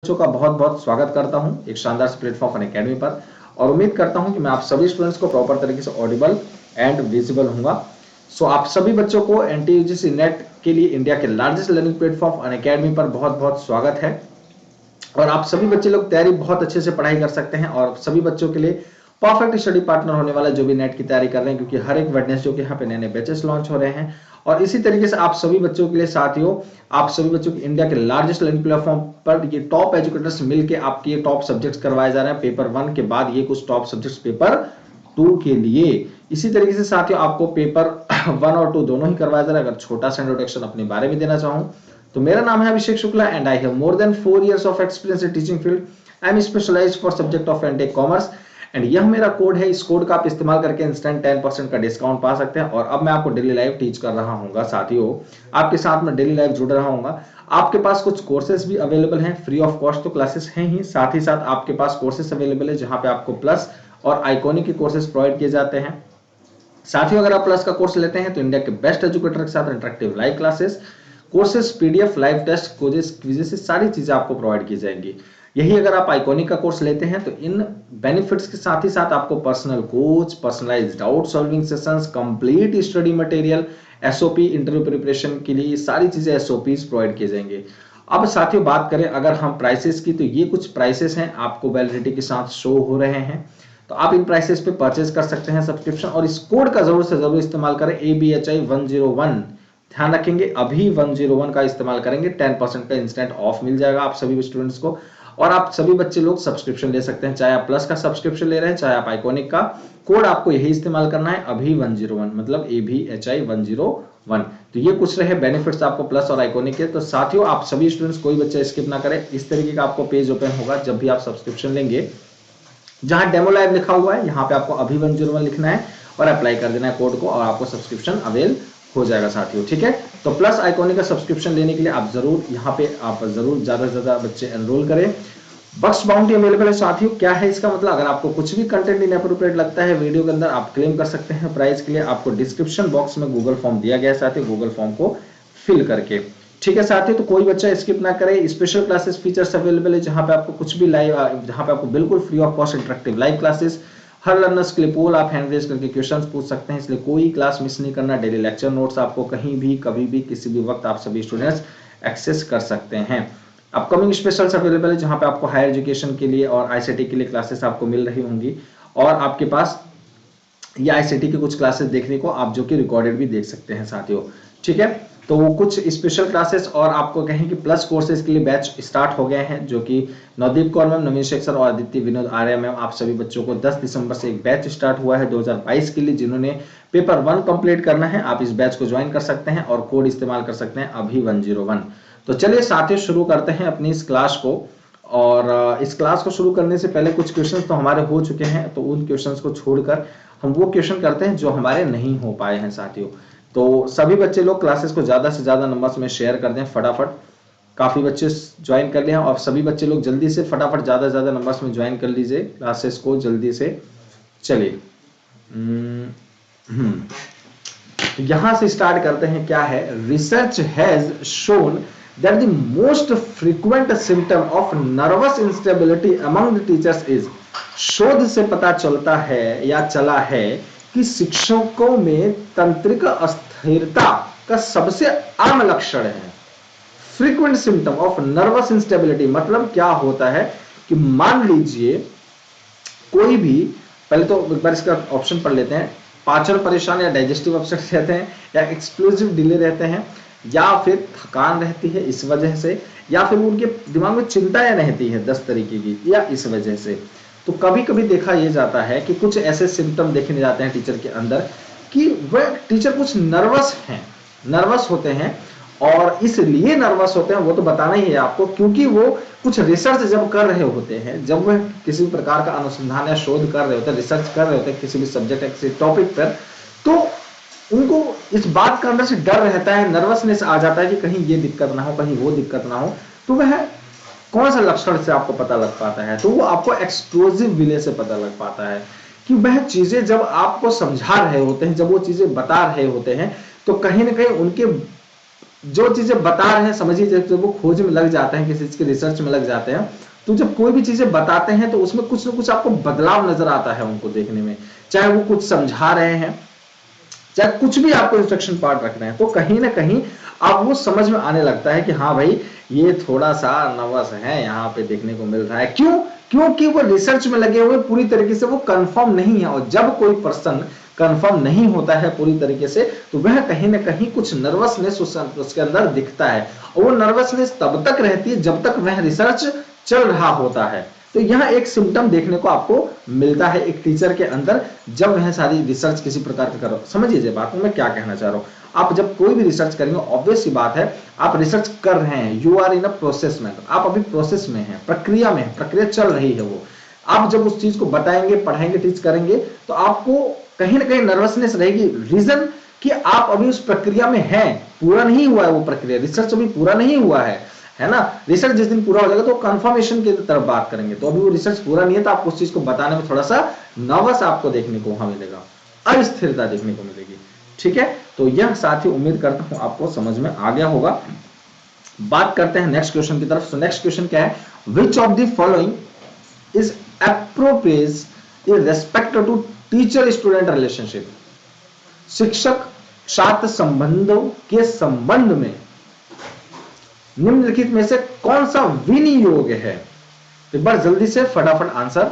बच्चों का बहुत बहुत स्वागत करता हूं एक शानदार प्लेटफॉर्म अनअकैडमी पर। और उम्मीद करता हूं कि मैं आप सभी स्टूडेंट्स को प्रॉपर तरीके से ऑडिबल एंड विजिबल होऊंगा। सो आप सभी बच्चों को एनटीयूजीसी नेट के लिए इंडिया के लार्जेस्ट लर्निंग प्लेटफॉर्म अनअकैडमी पर बहुत बहुत स्वागत है। और आप सभी बच्चे लोग तैयारी बहुत अच्छे से पढ़ाई कर सकते हैं और सभी बच्चों के लिए परफेक्ट स्टडी पार्टनर होने वाला जो भी नेट की तैयारी कर रहे हैं, क्योंकि हर एक वेडनेसडे के यहाँ पे नए नए बैचेस लॉन्च हो रहे हैं। और इसी तरीके से आप सभी बच्चों के लिए साथियों, आप सभी बच्चों को इंडिया के लार्जेस्ट लर्निंग प्लेटफॉर्म पर ये टॉप एजुकेटर्स मिलकर आपके ये टॉप सब्जेक्ट्स करवाए जा रहे हैं। पेपर 1 के बाद ये कुछ टॉप सब्जेक्ट्स पेपर 2 के लिए। इसी तरीके से साथियों आपको पेपर 1 और 2 दोनों ही करवाया जा रहा है। अगर छोटा सा इंट्रोडक्शन अपने बारे में देना चाहूं तो मेरा नाम है Abhishek Shukla and I have more than 4 years of experience in teaching field. I am specialised for subject of and commerce एंड यह मेरा कोड है। इस कोड का आप इस्तेमाल करके इंस्टेंट 10% का डिस्काउंट पा सकते हैं। और अब मैं आपको डेली लाइव टीच कर रहा हूँ साथियों, आपके साथ में डेली लाइव जुड़ रहा हूँ। आपके पास कुछ कोर्सेज भी अवेलेबल हैं, फ्री ऑफ कॉस्ट तो क्लासेस हैं ही, साथ ही साथ आपके पास कोर्सेज अवेलेबल है जहां पे आपको प्लस और आइकॉनिक के कोर्सेज प्रोवाइड किए जाते हैं। साथियों अगर आप प्लस का कोर्स लेते हैं तो इंडिया के बेस्ट एजुकेटर के साथ interactive live classes, courses, PDF, live test, quizzes से सारी चीजें आपको प्रोवाइड की जाएंगी। यही अगर आप आइकॉनिक का कोर्स लेते हैं तो इन बेनिफिट्स के साथ ही साथ आपको personal coach, personalised doubt solving sessions, complete study material, SOP, interview preparation के लिए सारी चीजें एसओपीज प्रोवाइड किए जाएंगे। अब साथियों बात करें अगर हम प्राइसेस की, तो ये कुछ प्राइसेस हैं आपको वैलिडिटी के साथ शो हो रहे हैं, तो आप इन प्राइसेस पे परचेज कर सकते हैं सब्सक्रिप्शन। और इस कोड का जरूर से जरूर इस्तेमाल करें, ABHI101। ध्यान रखेंगे अभी 101 का इस्तेमाल करेंगे, 10% का इंस्टेंट ऑफ मिल जाएगा आप सभी स्टूडेंट्स को। और आप सभी बच्चे लोग सब्सक्रिप्शन ले सकते हैं, चाहे आप प्लस का सब्सक्रिप्शन ले रहे हैं चाहे आप आइकॉनिक का। कोड आपको यही इस्तेमाल करना है, अभी 101, मतलब ABHI101। तो ये कुछ रहे बेनिफिट्स आपको प्लस और आइकॉनिक के। तो साथियों आप सभी स्टूडेंट्स कोई बच्चा स्किप ना करें, इस तरीके का आपको पेज ओपन होगा जब भी आप सब्सक्रिप्शन लेंगे, जहां डेमो लाइव लिखा हुआ है यहाँ पे आपको अभी 101 लिखना है और अप्लाई कर देना है कोड को और आपको सब्सक्रिप्शन अवेल हो जाएगा साथियों। ठीक है, तो प्लस आइकॉनिक का सब्सक्रिप्शन लेने के लिए आप जरूर यहाँ पे आप जरूर ज्यादा से ज्यादा बच्चे एनरोल करें। बक्स बाउंटी अवेलेबल है साथियों। क्या है इसका मतलब, अगर आपको कुछ भी कंटेंट इनएप्रोप्रिएट लगता है वीडियो के अंदर, आप क्लेम कर सकते हैं प्राइस के लिए। आपको डिस्क्रिप्शन बॉक्स में गूगल फॉर्म दिया गया है साथियों, गूगल फॉर्म को फिल करके। ठीक है साथियों, तो कोई बच्चा स्किप ना करे। स्पेशल क्लासेस फीचर्स अवेलेबल है जहां पे आपको कुछ भी लाइव, जहां पे आपको बिल्कुल free of cost interactive live classes, her learners के लिए पोल, आप हैंड रेज करके क्वेश्चंस पूछ सकते हैं, इसलिए कोई क्लास मिस नहीं करना। डेली लेक्चर नोट्स आपको कहीं भी कभी भी किसी भी वक्त आप सभी स्टूडेंट्स एक्सेस कर सकते हैं। अपकमिंग स्पेशल्स अवेलेबल है जहां पे आपको हायर एजुकेशन के लिए और आईसीटी के लिए क्लासेस आपको मिल रही होंगी। और आपके पास ये आईसीटी की कुछ क्लासेस देखने को आप जो कि रिकॉर्डेड भी देख सकते हैं साथियों। ठीक है, तो वो कुछ स्पेशल क्लासेस और आपको कहें कि प्लस कोर्सेज के लिए बैच स्टार्ट हो गए हैं, जो कि नवदीप कौर मैम, नवीन शेख सर और आदित्य विनोद आर्य मैम, आप सभी बच्चों को 10 दिसंबर से एक बैच स्टार्ट हुआ है 2022 के लिए। जिन्होंने पेपर 1 कंप्लीट करना है आप इस बैच को ज्वाइन कर सकते हैं और कोड इस्तेमाल कर सकते हैं अभी 101। तो चलिए साथियों शुरू करते हैं अपनी इस क्लास को। और इस क्लास को शुरू करने से पहले कुछ क्वेश्चंस तो हमारे हो चुके हैं, तो उन क्वेश्चंस को छोड़कर हम वो क्वेश्चन करते हैं जो हमारे नहीं हो पाए हैं साथियों। तो सभी बच्चे लोग क्लासेस को ज्यादा से ज्यादा नंबर्स में शेयर कर दें फटाफट। काफी बच्चे ज्वाइन कर लिए हैं और सभी बच्चे लोग जल्दी से फटाफट ज्यादा से ज्यादा नंबर्स में ज्वाइन कर लीजिए क्लासेस को जल्दी से। चलिए यहां से स्टार्ट करते हैं। क्या है, research has shown that the most frequent symptom of nervous instability among the teachers is. शोध से पता चलता है या चला है कि शिक्षकों में तंत्रिक अस्थिरता का सबसे आम लक्षण है। Frequent symptom of nervous instability मतलब क्या होता है कि मान लीजिए कोई भी, पहले तो एक बार इसका ऑप्शन पढ़ लेते हैं। पाचन परेशान या डाइजेस्टिव अपसेट रहते हैं, या एक्सप्लोजिव डिले रहते हैं, या फिर थकान रहती है इस वजह से, या फिर उनके दिमाग में चिंताएं रहती है 10 तरीके की, या इस वजह से। तो कभी कभी देखा यह जाता है कि कुछ ऐसे सिम्टम देखने जाते हैं टीचर के अंदर कि वह टीचर कुछ नर्वस होते हैं। और इसलिए नर्वस होते हैं वो तो बताना ही है आपको, क्योंकि वो कुछ रिसर्च जब कर रहे होते हैं, जब वह किसी प्रकार का अनुसंधान या शोध कर रहे होते हैं, रिसर्च कर रहे होते हैं किसी भी सब्जेक्ट या किसी टॉपिक पर, तो उनको इस बात का अंदर से डर रहता है, नर्वसनेस आ जाता है कि कहीं ये दिक्कत ना हो, कहीं वो दिक्कत ना हो। तो वह कौन सा लक्षण से आपको पता लग पाता है, तो वो आपको एक्सप्लोजिव डिले से पता लग पाता है कि वह चीजें जब आपको समझा रहे होते हैं, जब वो चीजें बता रहे होते हैं, तो कहीं ना कहीं उनके जो चीजें बता रहे हैं, समझिए जब वो खोज में लग जाते हैं, किसी चीज के रिसर्च में लग जाते हैं, तो जब कोई भी चीजें बताते हैं तो उसमें कुछ ना कुछ आपको बदलाव नजर आता है उनको देखने में, चाहे वो कुछ समझा रहे हैं, चाहे कुछ भी आपको इंस्ट्रक्शन पार्ट रख रहे हैं, तो कहीं ना कहीं अब वो समझ में आने लगता है कि हाँ भाई ये थोड़ा सा नर्वस है, यहाँ पे देखने को मिल रहा है। क्यों? क्योंकि वो रिसर्च में लगे हुए पूरी तरीके से वो कंफर्म नहीं है, और जब कोई पर्सन कंफर्म नहीं होता है पूरी तरीके से, तो वह कहीं ना कहीं कुछ नर्वसनेस उसके अंदर दिखता है, और वो नर्वसनेस तब तक रहती है जब तक वह रिसर्च चल रहा होता है। तो यह एक सिम्टम देखने को आपको मिलता है एक टीचर के अंदर, जब वह सारी रिसर्च किसी प्रकार की करो। समझिए बात मैं क्या कहना चाह रहा हूं। आप जब कोई भी रिसर्च करेंगे, ऑब्वियस सी बात है, आप रिसर्च कर रहे हैं, you are in a process में, आप अभी प्रोसेस में हैं, प्रक्रिया में है, प्रक्रिया चल रही है वो। आप जब उस चीज को बताएंगे, पढ़ाएंगे, टीच करेंगे, तो आपको कहीं ना कहीं नर्वसनेस रहेगी। रीजन कि आप अभी उस प्रक्रिया में हैं, पूरा नहीं हुआ है वो प्रक्रिया, रिसर्च अभी पूरा नहीं हुआ है ना। रिसर्च जिस दिन पूरा हो जाएगा तो कंफर्मेशन की तरफ बात करेंगे, तो अभी वो रिसर्च पूरा नहीं है, तो आपको उस चीज को बताने में थोड़ा सा नर्वस आपको देखने को वहां मिलेगा, अस्थिरता देखने को मिलेगी। ठीक है, तो यह साथी उम्मीद करता हूं आपको समझ में आ गया होगा। बात करते हैं नेक्स्ट क्वेश्चन की तरफ। सो नेक्स्ट क्वेश्चन क्या है, which of the following is appropriate in respect to teacher student relationship. शिक्षक छात्र संबंधों के संबंध में निम्नलिखित में से कौन सा विनियोग है। एक बार जल्दी से फटाफट आंसर।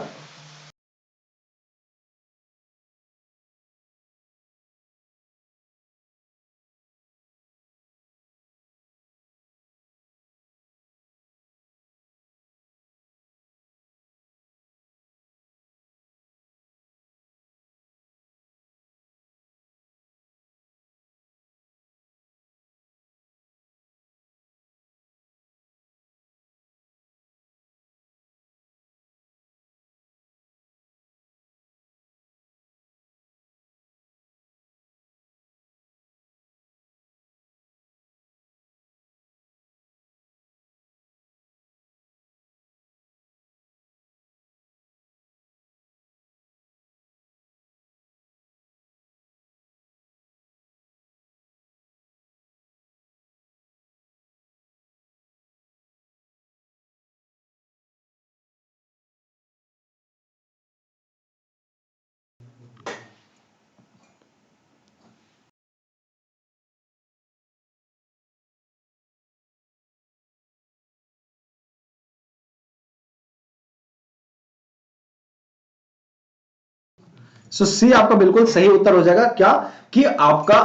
सो सी आपका बिल्कुल सही उत्तर हो जाएगा। क्या कि आपका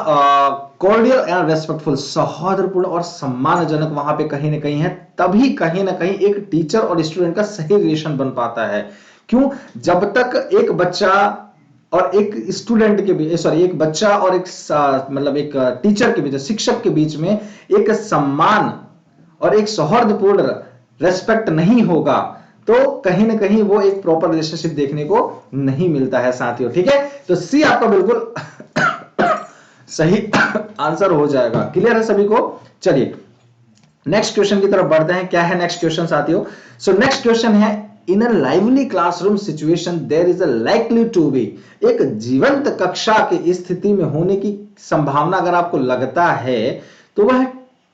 कॉर्डियल एंड रेस्पेक्टफुल, सौहार्दपूर्ण और सम्मानजनक वहां पे कहीं ना कहीं है, तभी कहीं ना कहीं एक टीचर और स्टूडेंट का सही रिलेशन बन पाता है। क्यों? जब तक एक बच्चा और एक स्टूडेंट के बीच, सॉरी, एक बच्चा और एक मतलब एक टीचर के बीच, शिक्षक के बीच में एक सम्मान और एक सौहार्दपूर्ण रेस्पेक्ट नहीं होगा, तो कहीं ना कहीं वो एक प्रॉपर रिलेशनशिप देखने को नहीं मिलता है साथियों। ठीक है, तो सी आपका बिल्कुल सही आंसर हो जाएगा। क्लियर है सभी को? चलिए नेक्स्ट क्वेश्चन की तरफ बढ़ते हैं। क्या है नेक्स्ट क्वेश्चन साथियों? सो नेक्स्ट क्वेश्चन है, in a lively classroom situation there is a likely to be, एक जीवंत कक्षा की स्थिति में होने की संभावना अगर आपको लगता है, तो वह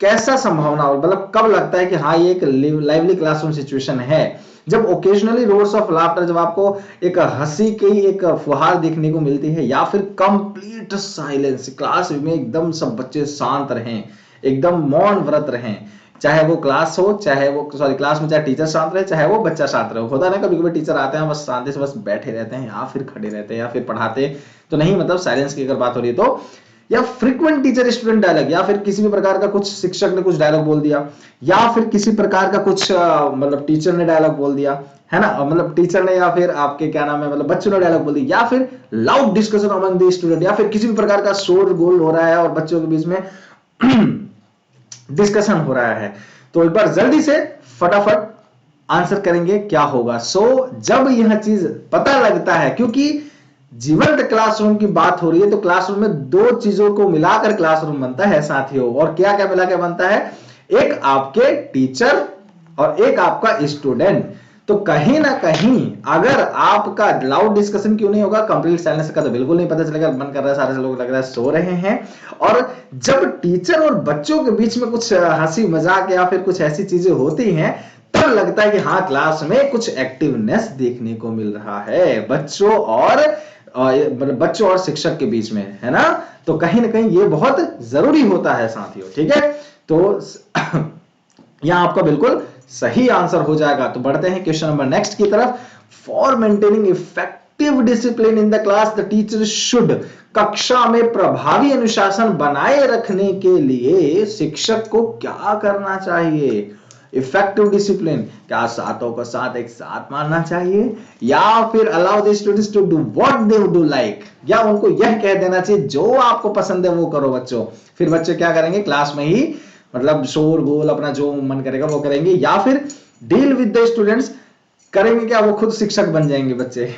कैसा संभावना, मतलब कब लगता है कि हाँ ये एक लाइवली क्लासरूम सिचुएशन है? जब ओकेजनली रोर्स ऑफ लाफ्टर, जब आपको एक हंसी की एक फुहार देखने को मिलती है, या फिर कंप्लीट साइलेंस, क्लास में एकदम सब बच्चे शांत रहें, एकदम मौन व्रत रहें, चाहे वो क्लास हो, चाहे वो सॉरी क्लास में चाहे टीचर शांत रहे, चाहे वो बच्चा शांत रहे। होता है ना कभी कभी टीचर आते हैं बस शांति से बस बैठे रहते हैं, या फिर खड़े रहते हैं, या फिर पढ़ाते तो नहीं, मतलब साइलेंस की अगर बात हो रही है तो, या फ्रीक्वेंट टीचर स्टूडेंट डायलॉग, या फिर किसी भी प्रकार का कुछ शिक्षक ने कुछ डायलॉग बोल दिया, या फिर किसी प्रकार का कुछ मतलब टीचर ने डायलॉग बोल दिया, है ना, मतलब टीचर ने या फिर आपके क्या नाम है मतलब बच्चों ने डायलॉग बोल दिया, या फिर loud discussion among the student, या फिर किसी भी प्रकार का शोर गोल हो रहा है और बच्चों के बीच में डिस्कशन हो रहा है। तो एक बार जल्दी से फटाफट आंसर करेंगे क्या होगा। सो जब यह चीज पता लगता है, क्योंकि जीवंत क्लासरूम की बात हो रही है, तो क्लासरूम में दो चीजों को मिलाकर क्लासरूम बनता है साथियों। और क्या क्या मिलाकर बनता है? एक आपके टीचर और एक आपका स्टूडेंट। तो कहीं ना कहीं अगर आपका लाउड डिस्कशन क्यों नहीं होगा, कंप्लीट साइलेंस का तो बिल्कुल नहीं पता चलेगा, मन कर रहा है, सारे लोग लग रहा है सो रहे हैं। और जब टीचर और बच्चों के बीच में कुछ हंसी मजाक या फिर कुछ ऐसी चीजें होती हैं, तब लगता है कि हाँ क्लास में कुछ एक्टिवनेस देखने को मिल रहा है बच्चों और शिक्षक के बीच में, है ना। तो कहीं ना कहीं ये बहुत जरूरी होता है साथियों, ठीक है। तो यहां आपका बिल्कुल सही आंसर हो जाएगा। तो बढ़ते हैं क्वेश्चन नंबर नेक्स्ट की तरफ। For maintaining effective discipline in the class the teacher should, कक्षा में प्रभावी अनुशासन बनाए रखने के लिए शिक्षक को क्या करना चाहिए। इफेक्टिव डिसिप्लिन, क्या सातों को साथ एक साथ मानना चाहिए, या फिर allow the students to do what they do like, या उनको यह कह देना चाहिए जो आपको पसंद है वो करो बच्चों। फिर बच्चे क्या करेंगे, क्लास में ही मतलब शोर गोल अपना जो मन करेगा वो करेंगे, या फिर डील विद द स्टूडेंट्स करेंगे, क्या वो खुद शिक्षक बन जाएंगे बच्चे।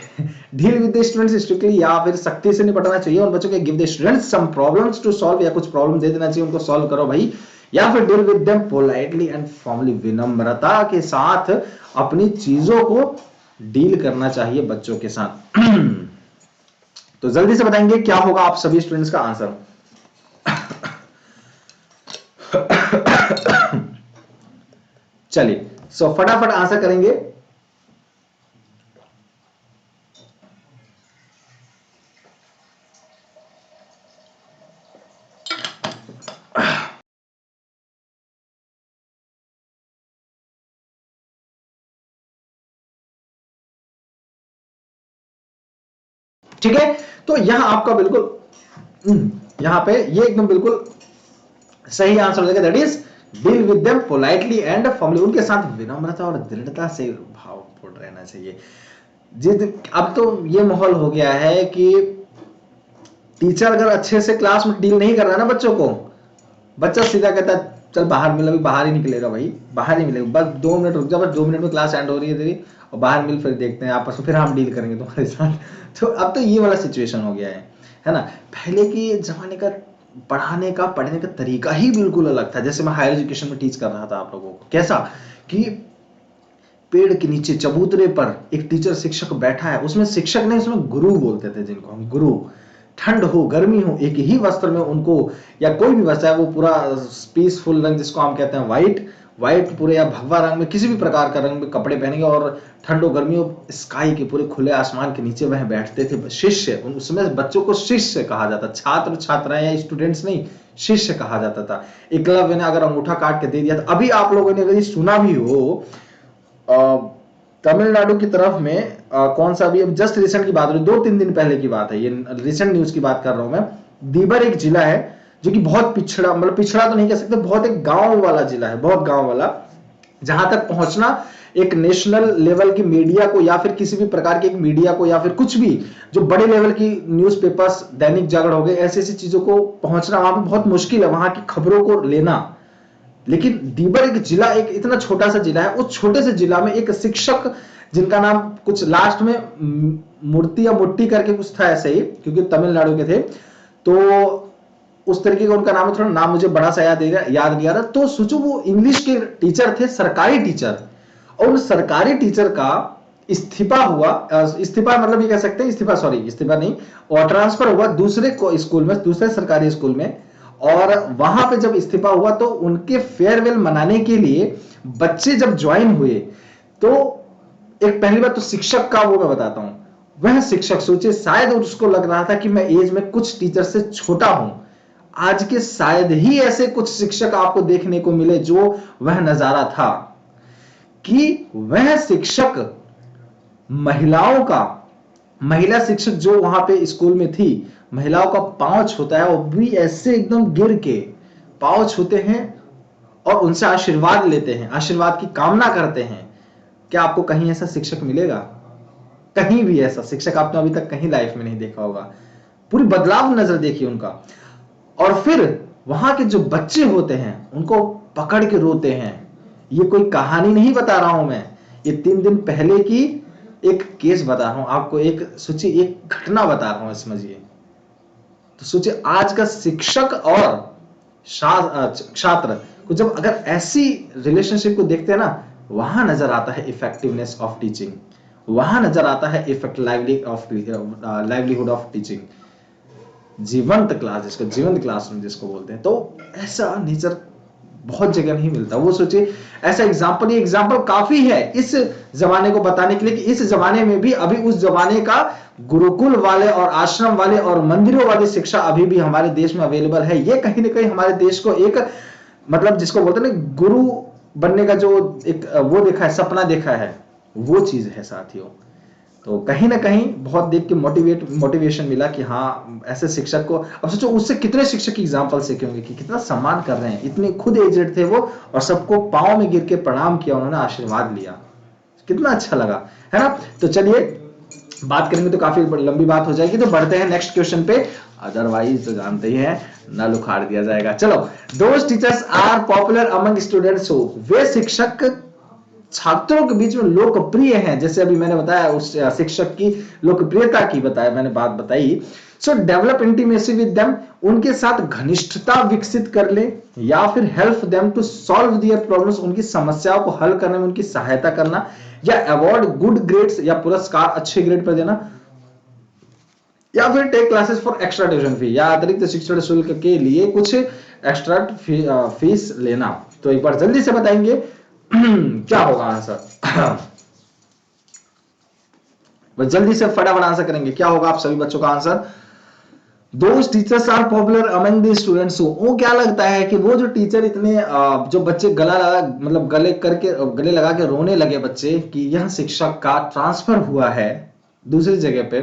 Deal with the students strictly, या फिर सख्ती से निपटना चाहिए उन बच्चों के, give the students some problems to solve, या कुछ प्रॉब्लम दे देना चाहिए उनको, सॉल्व करो भाई, या फिर deal with them politely and formally, विनम्रता के साथ अपनी चीजों को डील करना चाहिए बच्चों के साथ। तो जल्दी से बताएंगे क्या होगा आप सभी स्टूडेंट्स का आंसर। चलिए सो फटाफट आंसर करेंगे। ठीक है, तो यहां आपका बिल्कुल यहां पे ये एकदम बिल्कुल सही आंसर हो जाएगा, that is deal with them politely and formally, उनके साथ विनम्रता और दृढ़ता से भावपूर्ण रहना चाहिए। अब तो ये माहौल हो गया है कि टीचर अगर अच्छे से क्लास में डील नहीं कर रहा है ना बच्चों को, बच्चा सीधा कहता है चल बाहर मिल, अभी बाहर ही निकलेगा भाई, बाहर ही मिलेगा, बस 2 मिनट रुक जा, बस 2 मिनट में क्लास एंड हो रही है तेरी, और बाहर मिल, फिर देखते हैं आपस में, फिर हम डील करेंगे तुम्हारे साथ। तो अब तो ये वाला सिचुएशन हो गया है ना। पहले की जमाने का पढ़ाने का पढ़ने का तरीका ही बिल्कुल अलग था। जैसे मैं हायर एजुकेशन में टीच कर रहा था आप लोगों को, कैसा कि पेड़ के नीचे चबूतरे पर एक टीचर शिक्षक बैठा है, उसमें शिक्षक नहीं, उसमें गुरु बोलते थे जिनको हम, गुरु। ठंड हो गर्मी हो एक ही वस्त्र में उनको, या कोई भी वस्त्र है वो पूरा पीसफुल रंग जिसको हम कहते हैं व्हाइट पूरे या भगवा रंग में, किसी भी प्रकार का रंग में कपड़े पहनेंगे, और ठंड हो गर्मी हो स्काई के पूरे खुले आसमान के नीचे वह बैठते थे शिष्य। उसमें बच्चों को शिष्य कहा जाता, छात्र छात्राएं या स्टूडेंट्स नहीं, शिष्य कहा जाता था। एकलव्य ने अगर अंगूठा काट के दे दिया था, अभी आप लोगों ने अगर सुना भी हो, तमिलनाडु की तरफ में कौन सा भी, अब जस्ट रिसेंट की बात हो रही, 2-3 दिन पहले की बात है, ये रिसेंट न्यूज की बात कर रहा हूं मैं। दीबर एक जिला है जो कि बहुत पिछड़ा, मतलब पिछड़ा तो नहीं कह सकते, बहुत एक गांव वाला जिला है, बहुत गांव वाला, जहां तक पहुंचना एक नेशनल लेवल की मीडिया को, या फिर किसी भी प्रकार की एक मीडिया को, या फिर कुछ भी जो बड़े लेवल की न्यूज़पेपर्स, दैनिक जागरण हो गए, ऐसी ऐसी चीजों को पहुंचना वहां पे बहुत मुश्किल है, वहां की खबरों को लेना। लेकिन दीबर एक जिला, एक इतना छोटा सा जिला है, उस छोटे से जिला में एक शिक्षक जिनका नाम कुछ लास्ट में मूर्ति या मुट्टी करके कुछ था ऐसे ही, क्योंकि तमिलनाडु के थे, तो उस तरीके का उनका नाम है, थोड़ा नाम मुझे बड़ा सा याद नहीं आ रहा। तो सोचो वो इंग्लिश के टीचर थे, सरकारी टीचर, और उन सरकारी टीचर का इस्तीफा हुआ, इस्तीफा मतलब ये कह सकते हैं, इस्तीफा नहीं, और ट्रांसफर हुआ दूसरे स्कूल में, दूसरे सरकारी स्कूल में। और वहां पे जब इस्तीफा हुआ तो उनके फेयरवेल मनाने के लिए बच्चे जब ज्वाइन हुए, तो एक पहली बात तो शिक्षक का वो मैं बताता हूं, वह शिक्षक सोचे शायद उसको लग रहा था कि मैं एज में कुछ टीचर से छोटा हूं, आज के शायद ही ऐसे कुछ शिक्षक आपको देखने को मिले जो वह नजारा था कि वह शिक्षक महिलाओं का, महिला शिक्षक जो वहां पे स्कूल में थी, महिलाओं का पांव छूता है, वो भी ऐसे एकदम गिर के पांव छूते हैं और उनसे आशीर्वाद लेते हैं, आशीर्वाद की कामना करते हैं। क्या आपको कहीं ऐसा शिक्षक मिलेगा? कहीं भी ऐसा शिक्षक आपने अभी तक कहीं लाइफ में नहीं देखा होगा। पूरी बदलाव नजर देखिए उनका। और फिर वहां के जो बच्चे होते हैं उनको पकड़ के रोते हैं। ये कोई कहानी नहीं बता रहा हूं मैं, ये 3 दिन पहले की एक केस बता रहा हूं आपको, एक सोचिए एक घटना बता रहा हूं, समझिए। तो सोचिए आज का शिक्षक और छात्र को जब अगर ऐसी रिलेशनशिप को देखते हैं ना, वहां नजर आता है इफेक्टिवनेस ऑफ टीचिंग, वहां नजर आता है इफेक्ट लाइवलीहुड ऑफ टीचिंग, जीवंत क्लास, जिसको जीवंत क्लासरूम जिसको बोलते हैं। तो ऐसा नेचर बहुत जगह नहीं मिलता। वो सोचिए ऐसा एग्जाम्पल, ये एग्जाम्पल काफी है इस जमाने को बताने के लिए कि इस जमाने में भी अभी उस जमाने का गुरुकुल वाले और आश्रम वाले और मंदिरों वाली शिक्षा अभी भी हमारे देश में अवेलेबल है। ये कहीं ना कहीं हमारे देश को एक मतलब जिसको बोलते हैं ना गुरु बनने का जो एक वो देखा है, सपना देखा है, वो चीज है साथियों। तो कहीं ना कहीं बहुत देख के मोटिवेशन मिला कि हाँ ऐसे शिक्षक को, अब सोचो उससे कितने शिक्षक की एग्जांपल सीखे होंगे कि कितना सम्मान कर रहे हैं, इतने खुद एजेड थे वो और सबको पांव में गिर के प्रणाम किया, उन्होंने आशीर्वाद लिया, कितना अच्छा लगा, है ना। तो चलिए बात करेंगे तो काफी लंबी बात हो जाएगी, तो बढ़ते हैं नेक्स्ट क्वेश्चन पे, अदरवाइज तो जानते ही हैं नल उखाड़ दिया जाएगा। चलो, those teachers are popular among students, हो वे शिक्षक छात्रों के बीच में लोकप्रिय हैं, जैसे अभी मैंने बताया उस शिक्षक की लोकप्रियता की बताया मैंने बात बताई। So develop intimacy with them, उनके साथ घनिष्ठता विकसित कर ले, या फिर help them to solve their problems, उनकी समस्याओं को हल करने में उनकी सहायता करना, या अवॉर्ड गुड ग्रेड्स, या पुरस्कार अच्छे ग्रेड पर देना, या फिर take classes for extra tuition fee, या अतिरिक्त शिक्षण शुल्क के लिए कुछ एक्स्ट्रा फीस लेना। तो एक बार जल्दी से बताएंगे क्या होगा आंसर बस जल्दी से फटाफट आंसर करेंगे, क्या होगा आप सभी बच्चों का answer. Those teachers are popular among the students, वो क्या लगता है कि वो जो टीचर इतने जो बच्चे गला लगा मतलब गले लगा के रोने लगे बच्चे कि यह शिक्षक का ट्रांसफर हुआ है दूसरी जगह पे,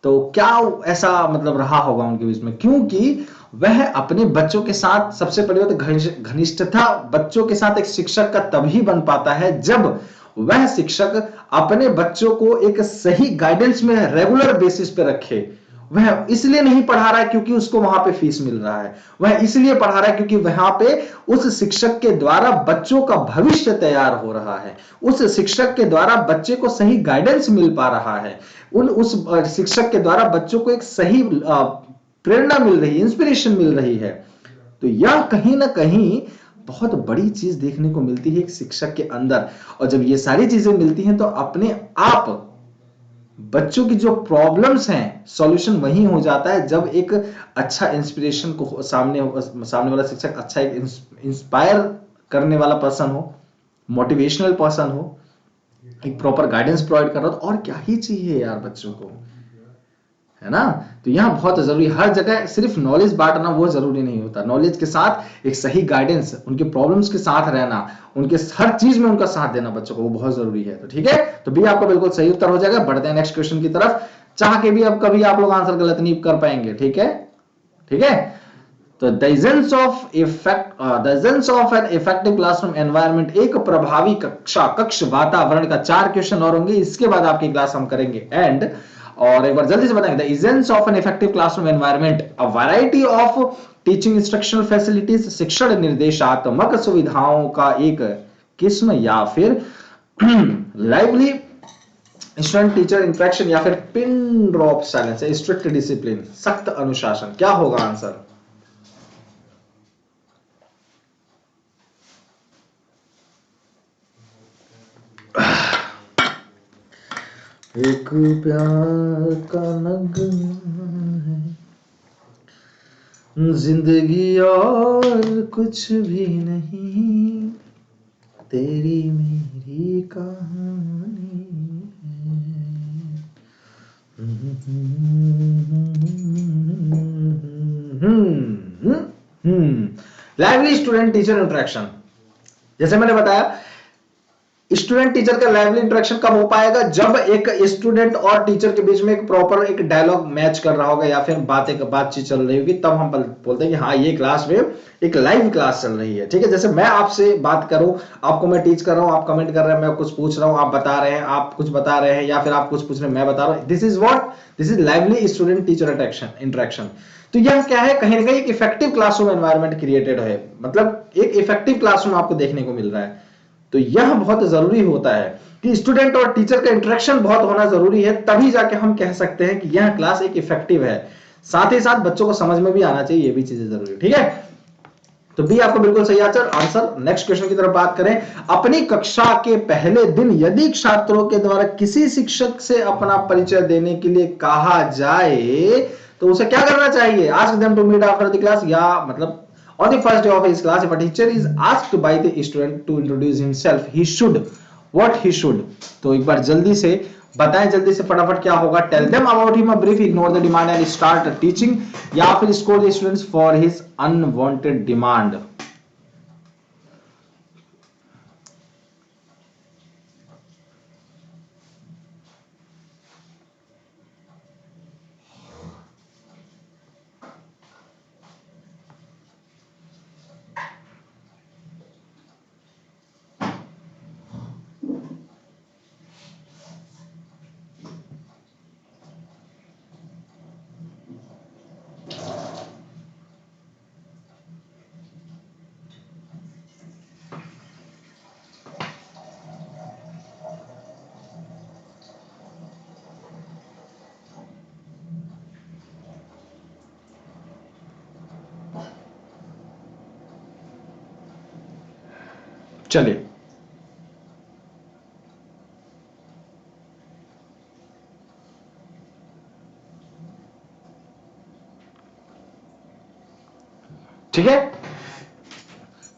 तो क्या ऐसा मतलब रहा होगा उनके बीच में, क्योंकि वह अपने बच्चों के साथ, सबसे पहले बात घनिष्ठता बच्चों के साथ एक शिक्षक का तभी बन पाता है जब वह शिक्षक अपने बच्चों को एक सही गाइडेंस में रेगुलर बेसिस पे रखे। वह इसलिए नहीं पढ़ा रहा है क्योंकि उसको वहां पे फीस मिल रहा है, वह इसलिए पढ़ा रहा है क्योंकि वहां पे उस शिक्षक के द्वारा बच्चों का भविष्य तैयार हो रहा है, उस शिक्षक के द्वारा बच्चे को सही गाइडेंस मिल पा रहा है, उस शिक्षक के द्वारा बच्चों को एक सही प्रेरणा मिल रही है, इंस्पिरेशन मिल रही है। तो यह कहीं ना कहीं बहुत बड़ी चीज देखने को मिलती है एक शिक्षक के अंदर, और जब ये सारी चीजें मिलती हैं तो अपने आप बच्चों की जो प्रॉब्लम्स हैं सॉल्यूशन वही हो जाता है जब एक अच्छा इंस्पिरेशन को सामने वाला शिक्षक अच्छा एक इंस्पायर करने वाला पर्सन हो, मोटिवेशनल पर्सन हो, एक प्रॉपर गाइडेंस प्रोवाइड कर रहा हो, तो और क्या ही चाहिए यार बच्चों को, है ना। तो यहां बहुत जरूरी, हर जगह सिर्फ नॉलेज बांटना वो जरूरी नहीं होता, नॉलेज के साथ एक सही गाइडेंस, उनके प्रॉब्लम्स के साथ रहना, उनके हर चीज में उनका साथ देना बच्चों को, वो बहुत जरूरी है। तो ठीक है, तो बी आपका बिल्कुल सही उत्तर हो जाएगा। बढ़ते हैं नेक्स्ट क्वेश्चन की तरफ, चाह के भी अब कभी आप लोग आंसर गलत नहीं कर पाएंगे, ठीक है, ठीक है। तो the essence of an effective classroom environment, एक प्रभावी कक्ष वातावरण का 4 क्वेश्चन और होंगे, इसके बाद आपकी क्लास हम करेंगे एंड। और एक बार जल्दी से बताएंगे, the essence of an effective classroom environment, a variety of teaching instructional facilities, शिक्षण निर्देशात्मक सुविधाओं का एक किस्म, या फिर लाइवली स्टूडेंट टीचर इंटरेक्शन, या फिर pin drop silence, strict discipline, सख्त अनुशासन। क्या होगा आंसर। एक प्यार का नगमा है, जिंदगी और कुछ भी नहीं, तेरी मेरी कहानी है। लाइवली स्टूडेंट टीचर इंटरेक्शन, जैसे मैंने बताया स्टूडेंट टीचर का लाइवली इंटरेक्शन कब हो पाएगा, जब एक स्टूडेंट और टीचर के बीच में एक प्रॉपर एक डायलॉग मैच कर रहा होगा, या फिर बातचीत चल रही होगी, तब हम बोलते हैं कि हाँ ये क्लास में एक लाइव क्लास चल रही है। ठीक है, जैसे मैं आपसे बात करूं, आपको मैं टीच कर रहा हूं, आप कमेंट कर रहे हैं, मैं कुछ पूछ रहा हूं, आप बता रहे हैं, आप कुछ बता रहे हैं, या फिर आप कुछ पूछ रहे हैं, मैं बता रहा हूं, this is what, this is lively student teacher interaction. तो यह क्या है, कहीं ना कहीं एक इफेक्टिव क्लासरूम एनवायरनमेंट क्रिएटेड है, मतलब एक इफेक्टिव क्लासरूम आपको देखने को मिल रहा है। तो यह बहुत जरूरी होता है कि स्टूडेंट और टीचर का इंटरेक्शन बहुत होना जरूरी है, तभी जाके हम कह सकते हैं कि यह क्लास एक इफेक्टिव है। साथ ही साथ बच्चों को समझ में भी आना चाहिए, ये भी चीजें जरूरी है। ठीक है, तो बी आपका बिल्कुल सही आंसर। नेक्स्ट क्वेश्चन की तरफ बात करें, अपनी कक्षा के पहले दिन यदि छात्रों के द्वारा किसी शिक्षक से अपना परिचय देने के लिए कहा जाए तो उसे क्या करना चाहिए? Ask them to meet after the class, या मतलब on the first day of his class if a teacher is asked by the student to introduce himself he should what he should। तो एक बार जल्दी से बताएं, जल्दी से फटाफट क्या होगा? Tell them about him brief, ignore the demand and start teaching, या फिर score the students for his unwanted demand. चलिए ठीक है,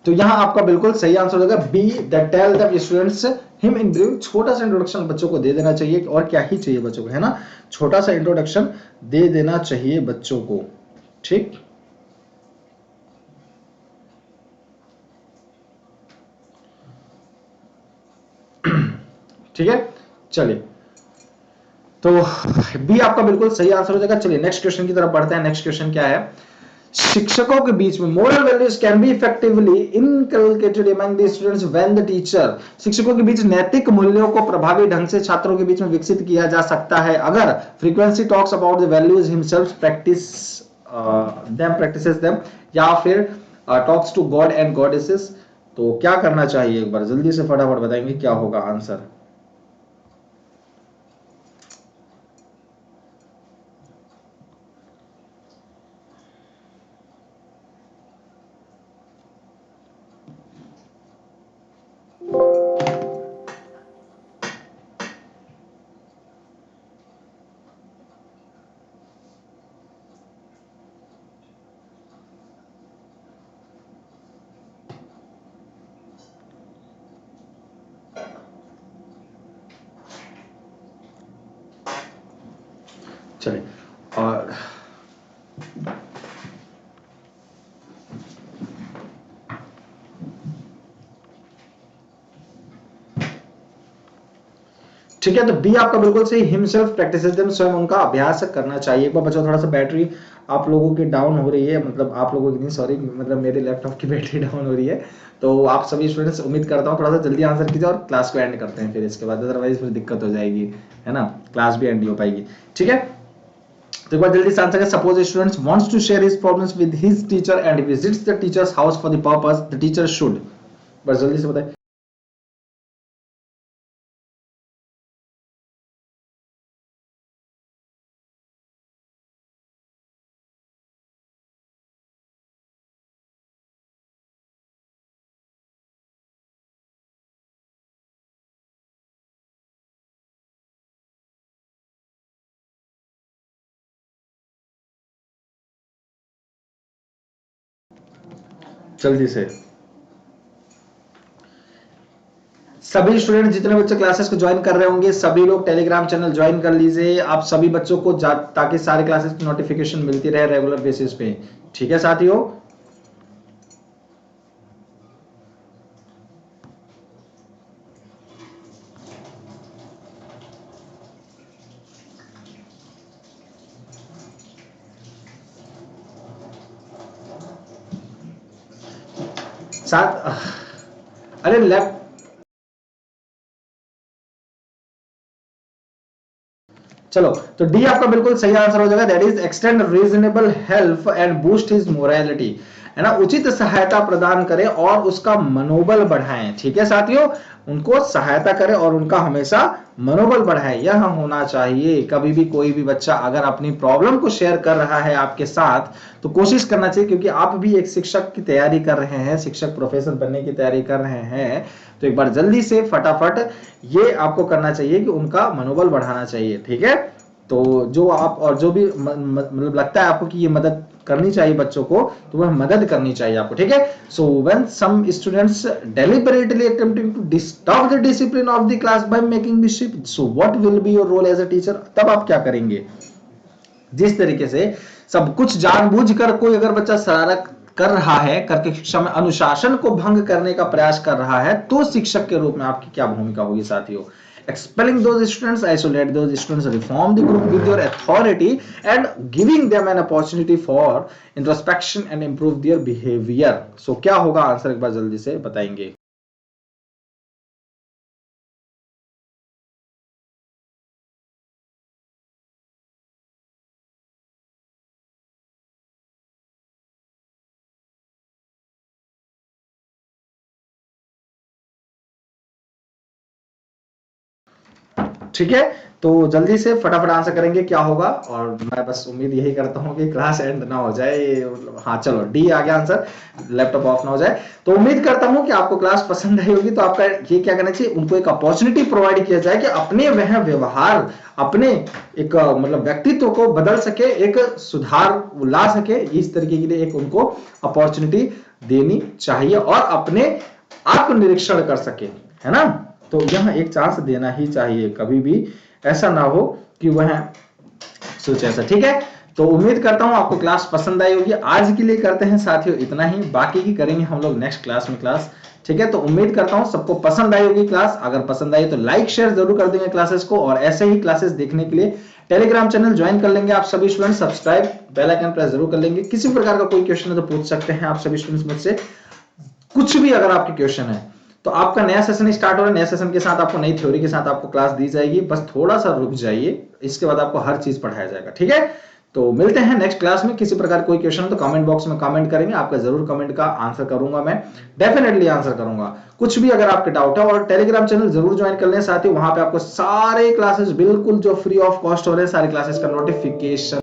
तो यहां आपका बिल्कुल सही आंसर होगा B, that tell the students him in brief. छोटा सा इंट्रोडक्शन बच्चों को दे देना चाहिए, और क्या ही चाहिए बच्चों को, है ना? छोटा सा इंट्रोडक्शन दे देना चाहिए बच्चों को, ठीक। ठीक है, चलिए, तो बी आपका बिल्कुल सही आंसर हो जाएगा। चलिए नेक्स्ट क्वेश्चन की तरफ बढ़ते हैं। नेक्स्ट क्वेश्चन क्या है? शिक्षकों के बीच में moral values can be effectively inculcated among the students when the teacher, शिक्षकों के बीच नैतिक मूल्यों को प्रभावी ढंग से छात्रों के बीच में विकसित किया जा सकता है अगर frequency talks about the values himself practices them, या फिर talks to god and goddesses. तो क्या करना चाहिए? एक बार जल्दी से फटाफट बताएंगे क्या होगा आंसर। चलिए, और ठीक है, तो बी आपका बिल्कुल सही, हिमसेल्फ प्रैक्टिसेस देम, स्वयं उनका अभ्यास करना चाहिए। एक बार बच्चों, थोड़ा सा बैटरी आप लोगों की डाउन हो रही है, मतलब आप लोगों की नहीं, सॉरी, मतलब मेरे लैपटॉप की बैटरी डाउन हो रही है। तो आप सभी स्टूडेंट्स, उम्मीद करता हूँ थोड़ा सा जल्दी आंसर कीजिए और क्लास को एंड करते हैं फिर इसके बाद, अदरवाइज फिर दिक्कत हो जाएगी, है ना? क्लास भी एंड नहीं हो पाएगी, ठीक है? तो एक बार जल्दी से आंसर करें। Suppose students wants to share his problems with his teacher and visits the teacher's house for the purpose, the teacher should, बस जल्दी से बताएं। जल्दी से सभी स्टूडेंट, जितने बच्चे क्लासेस को ज्वाइन कर रहे होंगे, सभी लोग टेलीग्राम चैनल ज्वाइन कर लीजिए आप सभी बच्चों को, ताकि सारे क्लासेस की नोटिफिकेशन मिलती रहे रेगुलर बेसिस पे, ठीक है साथियों? साथ अरे लैप चलो, तो डी आपका बिल्कुल सही आंसर हो जाएगा, that is extend reasonable help and boost his morality. है ना, उचित सहायता प्रदान करें और उसका मनोबल बढ़ाएं। ठीक है साथियों, उनको सहायता करें और उनका हमेशा मनोबल बढ़ाएं, यह होना चाहिए। कभी भी कोई भी बच्चा अगर अपनी प्रॉब्लम को शेयर कर रहा है आपके साथ तो कोशिश करना चाहिए, क्योंकि आप भी एक शिक्षक की तैयारी कर रहे हैं, शिक्षक प्रोफेसर बनने की तैयारी कर रहे हैं, तो एक बार जल्दी से फटाफट ये आपको करना चाहिए कि उनका मनोबल बढ़ाना चाहिए। ठीक है, तो जो आप और जो भी मतलब लगता है आपको कि ये मदद करनी चाहिए बच्चों को, तो वह मदद करनी चाहिए आपको। ठीक है, so when some students deliberately attempting to disturb the discipline of the class by making mischief, so what will be your role as a teacher, तब आप क्या करेंगे। जिस तरीके से सब कुछ जानबूझकर कोई अगर बच्चा शरारत कर रहा है, करके शिक्षा में अनुशासन को भंग करने का प्रयास कर रहा है, तो शिक्षक के रूप में आपकी क्या भूमिका होगी साथियों। Expelling those students, isolate those students, reform the group with your authority and giving them an opportunity for introspection and improve their behavior. So क्या होगा आंसर एक बार जल्दी से बताएंगे। ठीक है, तो जल्दी से फटाफट आंसर करेंगे क्या होगा, और मैं बस उम्मीद यही करता हूँ कि क्लास एंड ना हो जाए, मतलब हाँ चलो डी आ गया आंसर, लैपटॉप ऑफ ना हो जाए। तो उम्मीद करता हूँ कि आपको क्लास पसंद आई होगी। तो आपका ये क्या करना चाहिए, उनको एक अपॉर्चुनिटी प्रोवाइड किया जाए कि अपने वह व्यवहार, अपने एक मतलब व्यक्तित्व को बदल सके, एक सुधार ला सके, इस तरीके के लिए एक उनको अपॉर्चुनिटी देनी चाहिए और अपने आत्मनिरीक्षण कर सके, है ना। तो यह एक चांस देना ही चाहिए, कभी भी ऐसा ना हो कि वह सोचे ऐसा। ठीक है, तो उम्मीद करता हूं आपको क्लास पसंद आई होगी। आज के लिए करते हैं साथियों इतना ही, बाकी की करेंगे हम लोग नेक्स्ट क्लास में क्लास। ठीक है, तो उम्मीद करता हूं सबको पसंद आई होगी क्लास। अगर पसंद आई तो लाइक शेयर जरूर कर देंगे क्लासेस को, और ऐसे ही क्लासेस देखने के लिए टेलीग्राम चैनल ज्वाइन कर लेंगे आप सभी student, subscribe bell icon press जरूर कर लेंगे। किसी प्रकार का कोई क्वेश्चन है तो पूछ सकते हैं आप सभी स्टूडेंट्स मुझसे, कुछ भी अगर आपके क्वेश्चन है तो। आपका नया सेशन स्टार्ट हो रहा है, नया सेशन के साथ आपको नई थ्योरी के साथ आपको क्लास दी जाएगी, बस थोड़ा सा रुक जाइए, इसके बाद आपको हर चीज पढ़ाया जाएगा। ठीक है, तो मिलते हैं नेक्स्ट क्लास में। किसी प्रकार कोई क्वेश्चन तो कमेंट बॉक्स में कमेंट करेंगे, आपका जरूर कमेंट का आंसर करूंगा, मैं डेफिनेटली आंसर करूंगा। कुछ भी अगर आपके डाउट है, और टेलीग्राम चैनल जरूर ज्वाइन कर लें साथियों, वहां पे आपको सारे क्लासेस बिल्कुल जो फ्री ऑफ कॉस्ट हो रहे हैं, सारी क्लासेस का नोटिफिकेशन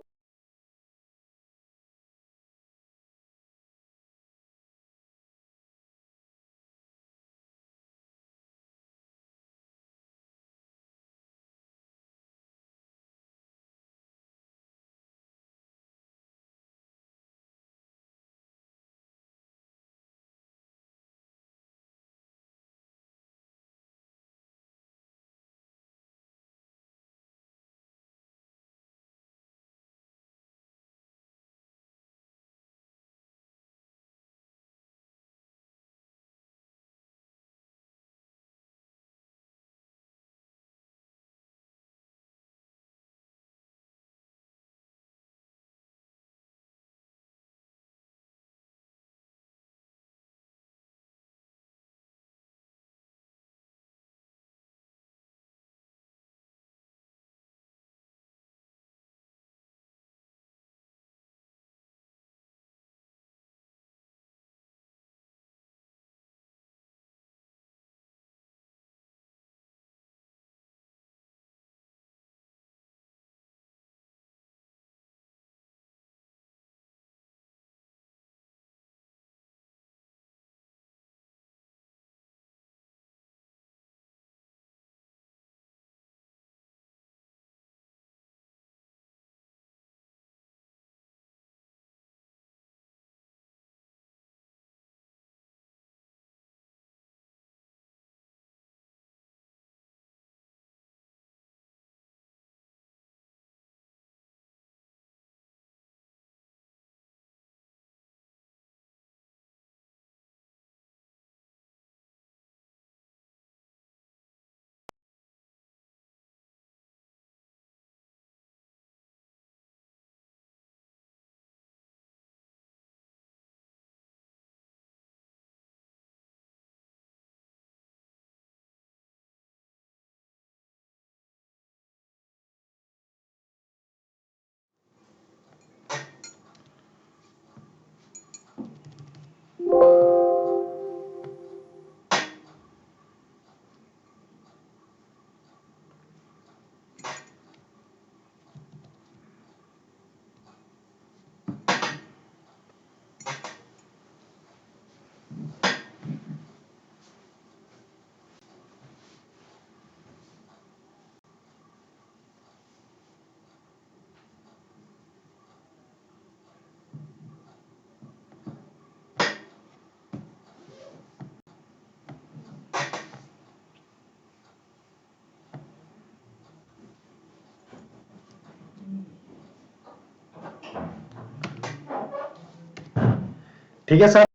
ठीक है सर।